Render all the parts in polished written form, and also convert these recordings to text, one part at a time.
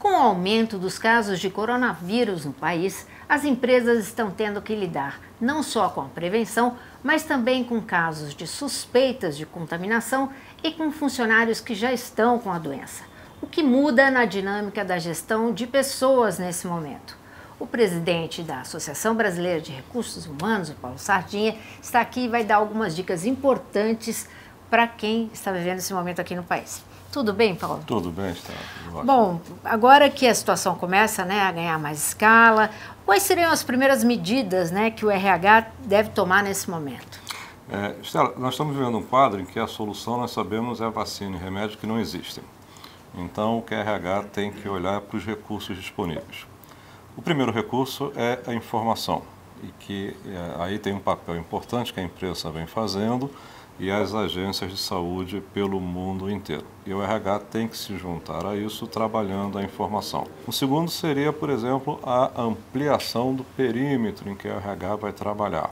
Com o aumento dos casos de coronavírus no país, as empresas estão tendo que lidar não só com a prevenção, mas também com casos de suspeitas de contaminação e com funcionários que já estão com a doença. O que muda na dinâmica da gestão de pessoas nesse momento? O presidente da Associação Brasileira de Recursos Humanos, o Paulo Sardinha, está aqui e vai dar algumas dicas importantes para quem está vivendo esse momento aqui no país. Tudo bem, Paulo? Tudo bem, está. Bom, agora que a situação começa, a ganhar mais escala, quais seriam as primeiras medidas, que o RH deve tomar nesse momento? Estela, nós estamos vivendo um quadro em que a solução, nós sabemos, é a vacina e remédio que não existem. Então, o que a RH tem que olhar para os recursos disponíveis. O primeiro recurso é a informação, e que aí tem um papel importante que a empresa vem fazendo e as agências de saúde pelo mundo inteiro. E o RH tem que se juntar a isso trabalhando a informação. O segundo seria, por exemplo, a ampliação do perímetro em que o RH vai trabalhar.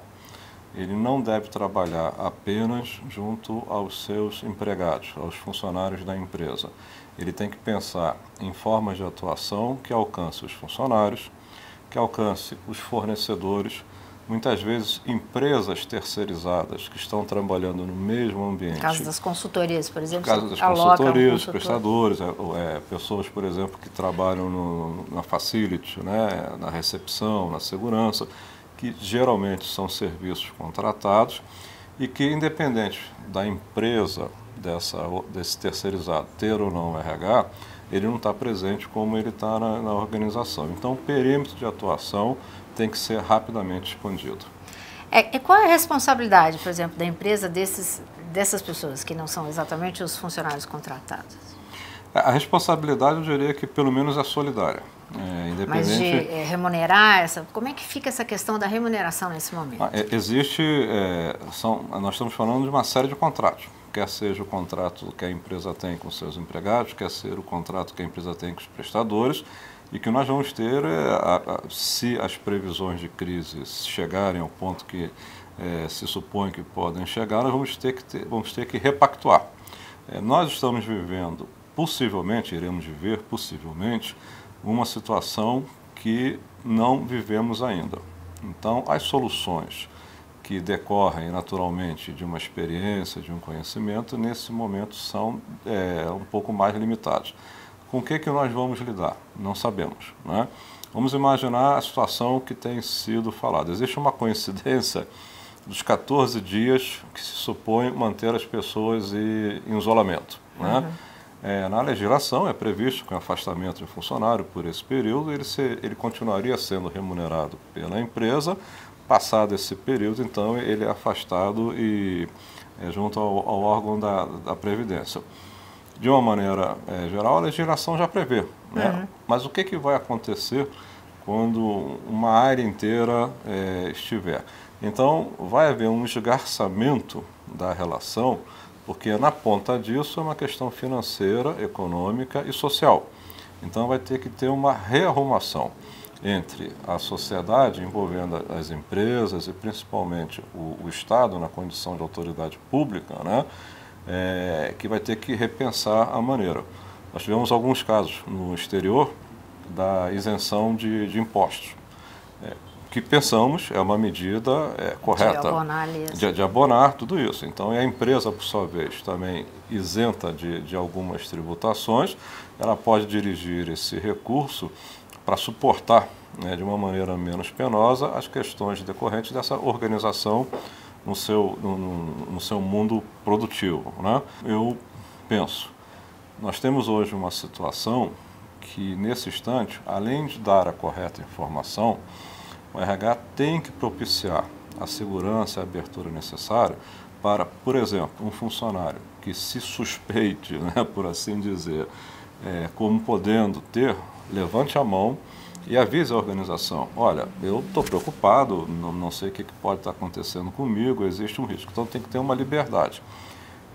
Ele não deve trabalhar apenas junto aos seus empregados, aos funcionários da empresa. Ele tem que pensar em formas de atuação que alcance os funcionários, que alcance os fornecedores, muitas vezes empresas terceirizadas que estão trabalhando no mesmo ambiente. No caso das consultorias, por exemplo. No caso das consultorias, prestadores, pessoas, por exemplo, que trabalham na facility, na recepção, na segurança, que geralmente são serviços contratados e que, independente da empresa desse terceirizado ter ou não RH, ele não está presente como ele está na organização. Então, o perímetro de atuação tem que ser rapidamente expandido. Qual é a responsabilidade, por exemplo, da empresa dessas pessoas que não são exatamente os funcionários contratados? A responsabilidade, eu diria que pelo menos é solidária. Mas de remunerar, como é que fica essa questão da remuneração nesse momento? Nós estamos falando de uma série de contratos. Quer seja o contrato que a empresa tem com seus empregados, quer ser o contrato que a empresa tem com os prestadores, e que nós vamos ter, se as previsões de crise chegarem ao ponto que se supõe que podem chegar, nós vamos ter que repactuar. Nós estamos vivendo, iremos viver possivelmente, uma situação que não vivemos ainda. Então, as soluções que decorrem naturalmente de uma experiência, de um conhecimento, nesse momento são um pouco mais limitadas. Com o que nós vamos lidar? Não sabemos. Vamos imaginar a situação que tem sido falada. Existe uma coincidência dos 14 dias que se supõe manter as pessoas em isolamento. Na legislação é previsto que o afastamento de um funcionário por esse período, ele continuaria sendo remunerado pela empresa. Passado esse período, então, ele é afastado junto ao órgão da Previdência. De uma maneira geral, a legislação já prevê. Mas o que vai acontecer quando uma área inteira estiver? Então, vai haver um esgarçamento da relação, porque na ponta disso é uma questão financeira, econômica e social. Então, vai ter que ter uma rearrumação entre a sociedade, envolvendo as empresas e principalmente o Estado na condição de autoridade pública, que vai ter que repensar a maneira. Nós tivemos alguns casos no exterior da isenção de impostos, que pensamos é uma medida correta de abonar tudo isso. Então, a empresa, por sua vez, também isenta de algumas tributações, ela pode dirigir esse recurso para suportar, de uma maneira menos penosa, as questões decorrentes dessa organização no seu mundo produtivo. Eu penso, nós temos hoje uma situação que, nesse instante, além de dar a correta informação, o RH tem que propiciar a segurança e a abertura necessária para, por exemplo, um funcionário que se suspeite, por assim dizer, como podendo ter, levante a mão e avise a organização: olha, eu estou preocupado, não sei o que pode estar acontecendo comigo, existe um risco. Então tem que ter uma liberdade.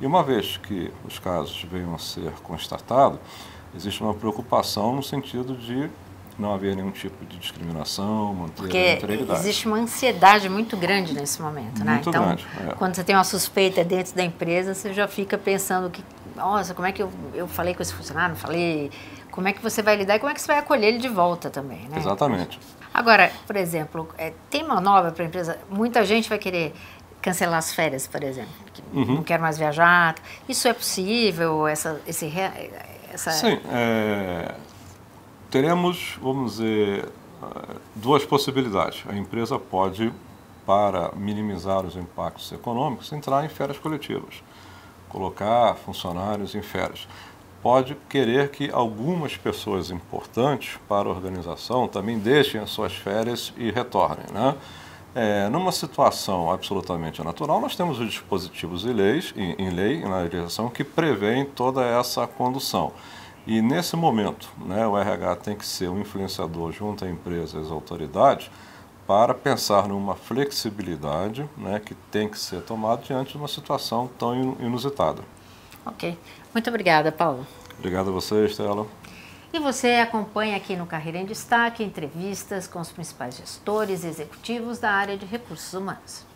E uma vez que os casos venham a ser constatados, existe uma preocupação no sentido de não haver nenhum tipo de discriminação, manter a integridade. Porque existe uma ansiedade muito grande nesse momento, muito então, grande, quando você tem uma suspeita dentro da empresa, você já fica pensando nossa, como é que eu falei com esse funcionário, não falei? Como é que você vai lidar e como é que você vai acolher ele de volta também, né? Exatamente. Agora, por exemplo, tem manobra para a empresa? Muita gente vai querer cancelar as férias, por exemplo, que não quer mais viajar. Isso é possível? Sim, teremos, vamos dizer, duas possibilidades. A empresa pode, para minimizar os impactos econômicos, entrar em férias coletivas, colocar funcionários em férias. Pode querer que algumas pessoas importantes para a organização também deixem as suas férias e retornem, né? Numa situação absolutamente natural, nós temos os dispositivos em lei, na legislação, que prevêem toda essa condução. E nesse momento, né, o RH tem que ser um influenciador junto à empresa e às autoridades para pensar numa flexibilidade, né, que tem que ser tomada diante de uma situação tão inusitada. Ok. Muito obrigada, Paulo. Obrigado a você, Estela. E você acompanha aqui no Carreira em Destaque entrevistas com os principais gestores e executivos da área de recursos humanos.